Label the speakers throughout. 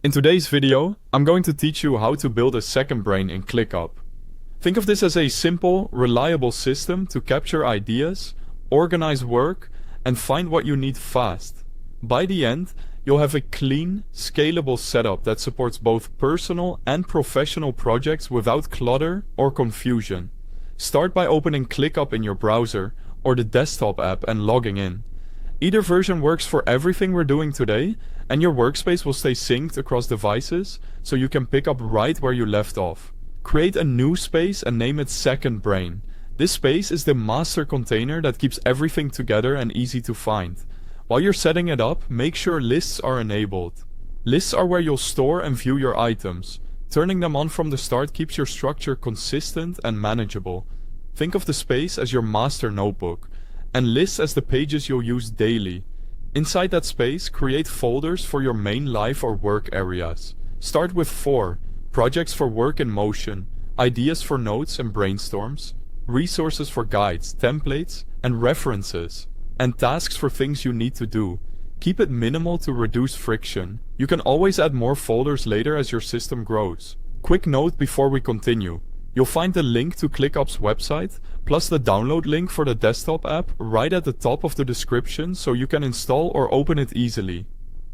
Speaker 1: In today's video, I'm going to teach you how to build a second brain in ClickUp. Think of this as a simple, reliable system to capture ideas, organize work, and find what you need fast. By the end, you'll have a clean, scalable setup that supports both personal and professional projects without clutter or confusion. Start by opening ClickUp in your browser or the desktop app and logging in. Either version works for everything we're doing today, and your workspace will stay synced across devices so you can pick up right where you left off. Create a new space and name it Second Brain. This space is the master container that keeps everything together and easy to find. While you're setting it up, make sure lists are enabled. Lists are where you'll store and view your items. Turning them on from the start keeps your structure consistent and manageable. Think of the space as your master notebook, and lists as the pages you'll use daily. Inside that space, create folders for your main life or work areas. Start with 4. Projects for work in motion, ideas for notes and brainstorms, resources for guides, templates, and references, and tasks for things you need to do. Keep it minimal to reduce friction. You can always add more folders later as your system grows. Quick note before we continue. You'll find the link to ClickUp's website, plus the download link for the desktop app right at the top of the description so you can install or open it easily.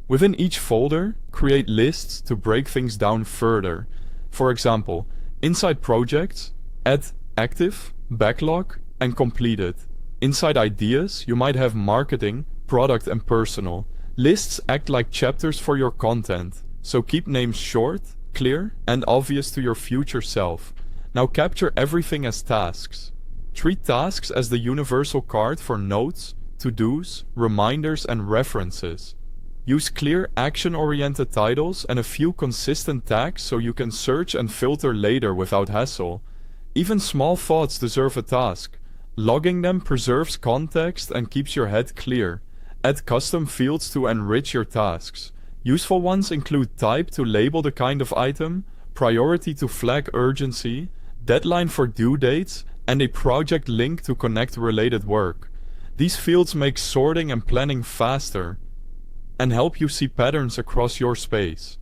Speaker 1: Within each folder, create lists to break things down further. For example, inside projects, add active, backlog, and completed. Inside ideas, you might have marketing, product, and personal. Lists act like chapters for your content, so keep names short, clear, and obvious to your future self. Now capture everything as tasks. Treat tasks as the universal card for notes, to-dos, reminders, and references. Use clear, action-oriented titles and a few consistent tags so you can search and filter later without hassle. Even small thoughts deserve a task. Logging them preserves context and keeps your head clear. Add custom fields to enrich your tasks. Useful ones include type to label the kind of item, priority to flag urgency, deadline for due dates, and a project link to connect related work. These fields make sorting and planning faster and help you see patterns across your space.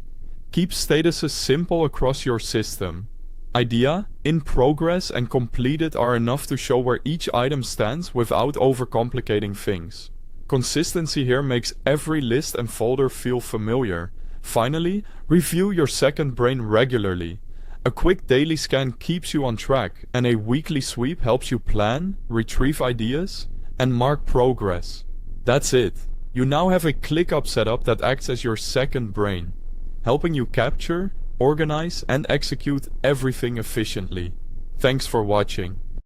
Speaker 1: Keep statuses simple across your system. Idea, in progress, and completed are enough to show where each item stands without overcomplicating things. Consistency here makes every list and folder feel familiar. Finally, review your second brain regularly. A quick daily scan keeps you on track, and a weekly sweep helps you plan, retrieve ideas, and mark progress. That's it. You now have a ClickUp setup that acts as your second brain, helping you capture, organize, and execute everything efficiently. Thanks for watching.